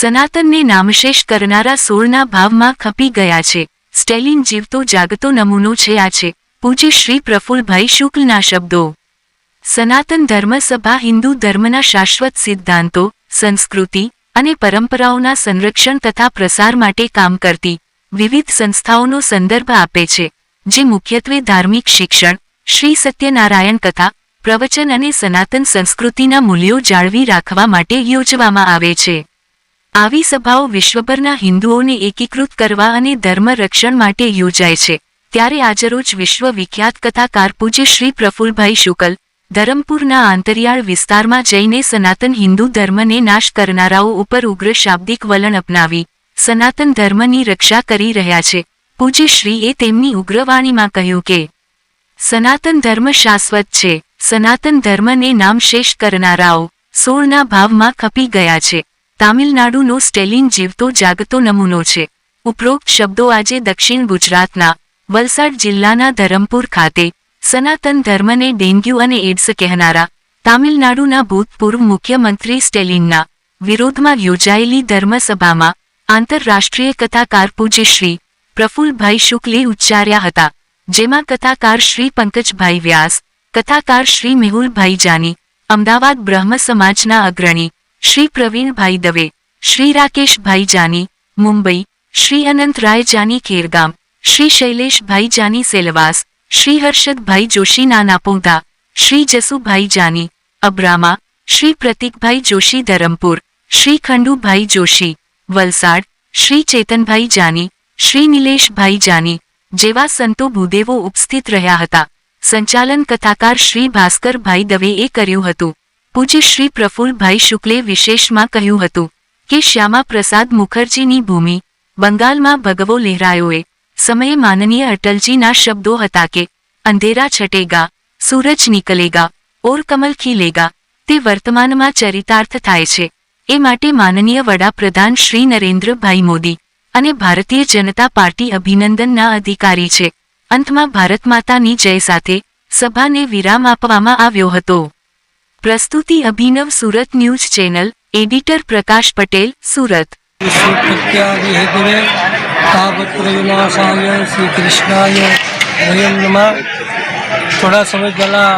સનાતનને નામશેષ કરનારા 16ના ભાવમાં ખપી ગયા છે. સ્ટેલિન જીવતો જાગતો નમૂનો છે. આ છે પૂજ્ય શ્રી પ્રફુલ્લભાઈ શુક્લના શબ્દો. સનાતન ધર્મ સભા હિન્દુ ધર્મના શાશ્વત સિદ્ધાંતો, સંસ્કૃતિ અને પરંપરાઓના સંરક્ષણ તથા પ્રસાર માટે કામ કરતી વિવિધ સંસ્થાઓનો સંદર્ભ આપે છે, જે મુખ્યત્વે ધાર્મિક શિક્ષણ, શ્રી સત્યનારાયણ કથા, પ્રવચન અને સનાતન સંસ્કૃતિના મૂલ્યો જાળવી રાખવા માટે યોજવામાં આવે છે. આવી સભાઓ વિશ્વભરના હિન્દુઓને એકીકૃત કરવા અને ધર્મ રક્ષણ માટે યોજાય છે. ત્યારે આજરોજ વિશ્વ વિખ્યાત કથાકાર પૂજ્ય શ્રી પ્રફુલ્લભાઈ શુક્લ ધરમપુરના આંતરિયાળ વિસ્તારમાં જઈને સનાતન હિન્દુ ધર્મને નાશ કરનારાઓ ઉપર ઉગ્ર શાબ્દિક વલણ અપનાવી સનાતન ધર્મની રક્ષા કરી રહ્યા છે. પૂજ્ય શ્રીએ તેમની ઉગ્રવાણીમાં કહ્યું કે સનાતન ધર્મ શાશ્વત છે. સનાતન ધર્મને નામશેષ કરનારાઓ 16ના ભાવમાં ખપી ગયા છે. તામિલનાડુનો સ્ટેલિન જીવતો જાગતો નમૂનો છે. ઉપરોક્ત શબ્દો આજે દક્ષિણ ગુજરાતના વલસાડ જિલ્લાના ધરમપુર ખાતે સનાતન ધર્મને ડેન્ગ્યુ અને એડ્સ કહેનારા તામિલનાડુના ભૂતપૂર્વ મુખ્યમંત્રી સ્ટેલિનના વિરોધમાં યોજાયેલી ધર્મસભામાં આંતરરાષ્ટ્રીય કથાકાર પૂજ્ય શ્રી પ્રફુલ્લભાઈ શુક્લે ઉચ્ચાર્યા હતા. જેમાં કથાકાર શ્રી પંકજભાઈ વ્યાસ, કથાકાર શ્રી મેહુલભાઈ જાની, અમદાવાદ બ્રહ્મ સમાજના અગ્રણી શ્રી પ્રવીણભાઈ દવે, શ્રી રાકેશભાઈ જાની, મુંબઈ શ્રી અનંતરાય જાની ખેરગામ, શ્રી શૈલેષભાઈ જાની સેલવાસ, શ્રી હર્ષદભાઈ જોશી નાનાપોંધા, શ્રી જસુભાઈ જાની અબ્રામા, શ્રી પ્રતીકભાઈ જોશી ધરમપુર, શ્રી ખંડુભાઈ જોશી વલસાડ, શ્રી ચેતનભાઈ જાની, શ્રી નિલેશભાઈ જાની જેવા સંતો ભૂદેવો ઉપસ્થિત રહ્યા હતા. સંચાલન કથાકાર શ્રી ભાસ્કરભાઈ દવેએ કર્યું હતું. પૂજ્ય શ્રી પ્રફુલ્લભાઈ શુક્લે વિશેષમાં કહ્યું હતું કે શ્યામા પ્રસાદ મુખર્જીની ભૂમિ બંગાળમાં ભગવો લહેરાયોએ સમયે માનનીય અટલજીના શબ્દો હતા કે અંધેરા છટેગા, સૂરજ નિકલેગા ઓર કમલ ખીલેગા. તે વર્તમાનમાં ચરિતાર્થ થાય છે. એ માટે માનનીય વડાપ્રધાન શ્રી નરેન્દ્રભાઈ મોદી અને ભારતીય જનતા પાર્ટી અભિનંદનના અધિકારી છે. અંતમાં ભારત માતાની જય સાથે સભાને વિરામ આપવામાં આવ્યો હતો. પ્રસ્તુતિ અભિનવ સુરત ન્યૂઝ ચેનલ, એડિટર પ્રકાશ પટેલ, સુરત. શ્રી કૃષ્ણાય વયમ નમઃ. થોડા સમય પહેલાં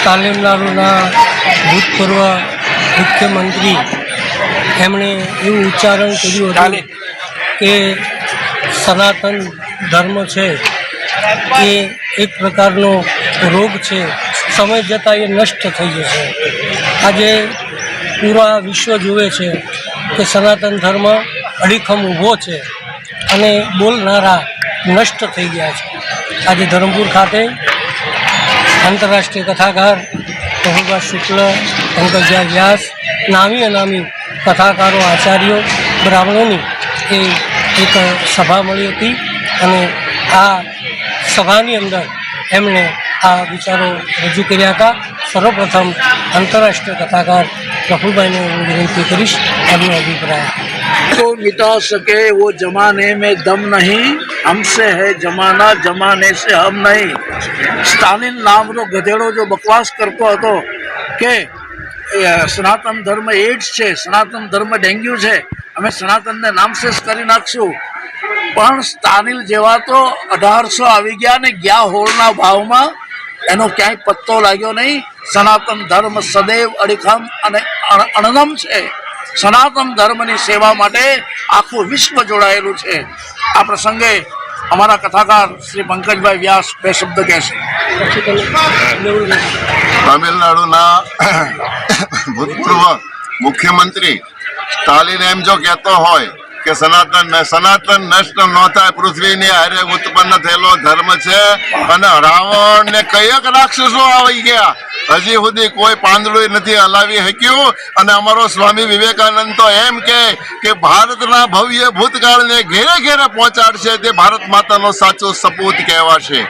તામિલનાડુના ભૂતપૂર્વ મુખ્યમંત્રી એમણે એવું ઉચ્ચારણ કર્યું હતું કે સનાતન ધર્મ છે એ એક પ્રકારનો રોગ છે, સમય જતાં એ નષ્ટ થઈ જશે. આજે પૂરા વિશ્વ જુએ છે કે સનાતન ધર્મ અડીખમ ઊભો છે અને બોલનારા નષ્ટ થઈ ગયા છે. આજે ધરમપુર ખાતે આંતરરાષ્ટ્રીય કથાકાર પ્રફુલ્લભાઈ શુક્લ, પંકજભાઈ વ્યાસ, નામી અનામી કથાકારો, આચાર્યો, બ્રાહ્મણોની એ એક સભા મળી હતી અને આ સભાની અંદર એમણે આ વિચારો રજૂ કર્યા હતા. સર્વપ્રથમ આંતરરાષ્ટ્રીય કથાકાર प्रफुल्लभाई ने विनती करीश अपना अभिप्राय तो मिटा सके वो जमाने में दम नहीं, हमसे है जमाना, जमाने से हम नहीं. स्टालिन नामનો ગધેડો जो बकवास करतो હતો કે સનાતન ધર્મ એડ્સ છે, સનાતન ધર્મ ડેન્ગ્યુ છે, અમે સનાતનને નામશેષ કરી નાખશું. પણ સ્ટાલિન જેવા તો 1800 આવી ગયા ને ગયા હોળના ભાવમાં એનો ક્યાંય પત્તો લાગ્યો નહીં. સનાતન ધર્મ સદૈવ અડીખમ અને અણનમ છે. સનાતન ધર્મની સેવા માટે આખું વિશ્વ જોડાયેલું છે. આ પ્રસંગે અમારા કથાકાર શ્રી પંકજભાઈ વ્યાસ બે શબ્દ કહેશે. તમિલનાડુના ભૂતપૂર્વ મુખ્યમંત્રી સ્ટાલિન એમ જો કહેતો હોય કે સનાતન નષ્ટ ન થાય, પૃથ્વીની હારે ઉત્પન્ન થયેલો ધર્મ છે અને રાવણ ને કયક રાક્ષસો આવી ગયા, હજી સુધી કોઈ પાંદડું નથી હલાવી શક્યું. અને અમારો સ્વામી વિવેકાનંદ તો એમ કે ભારતના ભવ્ય ભૂતકાળને ઘેરે ઘેરે પહોંચાડશે તે ભારત માતાનો સાચો સપૂત કહેવાશે.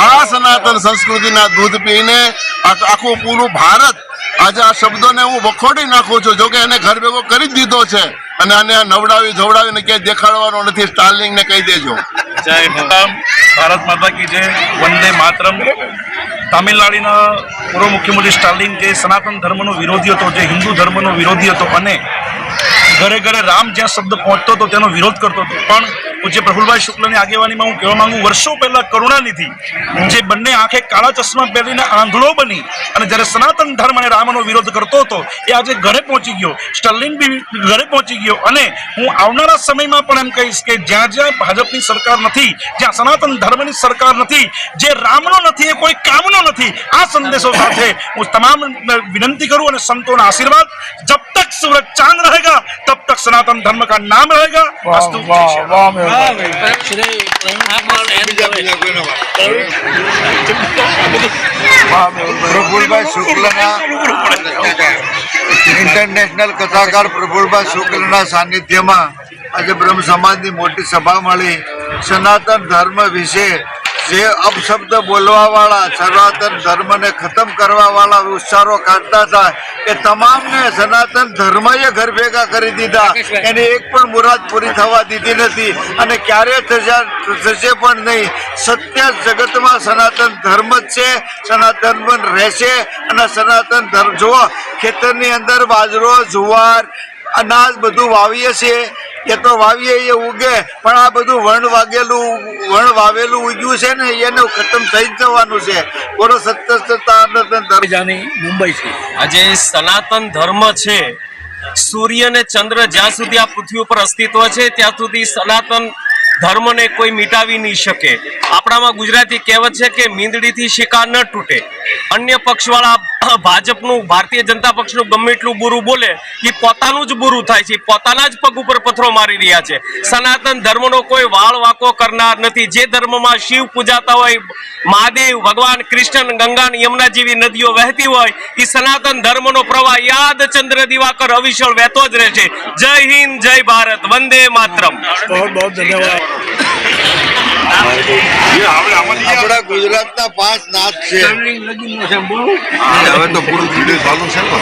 આ સનાતન સંસ્કૃતિના દૂધ પીને આખું પૂરું ભારત આજે આ શબ્દોને હું વખોડી નાખું છું. જોકે એને ઘર ભેગો કરી જ દીધો છે અને આને નવડાવી ધોવડાવીને ક્યાંય દેખાડવાનો નથી. સ્ટાલિનને કહી દેજો જય ભારત માતા કી જય, વંદે માતરમ. તામિલનાડુના પૂર્વ મુખ્યમંત્રી સ્ટાલિન જે સનાતન ધર્મનો વિરોધી હતો, જે હિન્દુ ધર્મનો વિરોધી હતો અને ઘરે ઘરે રામ જ્યાં શબ્દ પહોંચતો હતો તેનો વિરોધ કરતો હતો. પણ પૂજ્ય પ્રફુલભાઈ શુક્લની આગેવાનીમાં હું કહેવા માંગુ, વર્ષો પહેલા કરુણાનિધિ જે બંને આંખે કાળા ચશ્મા પહેરીને આંધળો બની અને જ્યારે સનાતન ધર્મ અને રામનો વિરોધ કરતો હતો એ આજે ઘરે પહોંચી ગયો. સ્ટર્લિન બી ઘરે પહોંચી ગયો. અને હું આવનારા સમયમાં પણ એમ કહીશ કે જ્યાં જ્યાં ભાજપની સરકાર નથી, જ્યાં સનાતન ધર્મની સરકાર નથી, જે રામનો નથી એ કોઈ કામનો નથી. આ સંદેશો સાથે હું તમામ વિનંતી करूं और संतों का आशीर्वाद, जब तक सूरज चांद रहेगा तब तक सनातन धर्म का नाम रहेगा. अस्तु. પ્રફુલભાઈ શુક્લના ઇન્ટરનેશનલ કથાકાર પ્રફુલભાઈ શુક્લના સાનિધ્યમાં આજે બ્રહ્મ સમાજની મોટી સભા મળી. સનાતન ધર્મ વિશે જે અપશબ્દ બોલવા વાળા, સનાતન ધર્મને ખતમ કરવા વાળા ઉચ્ચારો કાઢતા હતા એ તમામને સનાતન ધર્મએ ઘર ભેગા કરી દીધા. એની એક પણ મુરાદ પૂરી થવા દીધી નથી અને ક્યારે થશે પણ નહીં. સત્ય જગતમાં સનાતન ધર્મ જ છે, સનાતન પણ રહેશે. અને સનાતન ધર્મ જુઓ, ખેતરની અંદર બાજરો, જુવાર, અનાજ બધું વાવીએ છીએ, એ તો વાવીએ એ ઉગે, પણ આ બધું વણ વાવેલું ઉગ્યું છે ને એને ખતમ થઈ જ જવાનું છે. બોલો સત્ય સનાતન ધર્મ. મુંબઈ છે. આજે સનાતન ધર્મ છે, સૂર્ય ને ચંદ્ર જ્યાં સુધી આ પૃથ્વી ઉપર અસ્તિત્વ છે ત્યાં સુધી સનાતન ધર્મને કોઈ મિટાવી નહીં શકે. આપણામાં ગુજરાતી કહેવત છે કે મીંદડીથી શિકાર ન તૂટે. અન્ય પક્ષવાળા ભાજપનું, ભારતીય જનતા પક્ષનું ગમે એટલું બુરું બોલે એ પોતાનું જ બુરું થાય છે, પોતાના જ પગ ઉપર પથ્થરો મારી રહ્યા છે. સનાતન ધર્મનો કોઈ વાળ વાંકો કરનાર નથી. જે ધર્મમાં શિવ પૂજાતા હોય, મહાદેવ, ભગવાન કૃષ્ણ, ગંગા, યમુના જેવી નદીઓ વહેતી હોય, એ સનાતન ધર્મનો પ્રવાહ યાદ ચંદ્ર દિવાકર અવિચળ વહેતો જ રહે છે. જય હિન્દ, જય ભારત, વંદે માતરમ. बहुत बहुत धन्यवाद. આપણા ગુજરાતના 5 નાથ છે. હવે તો પૂરું વિડીયો ચાલુ છે ને.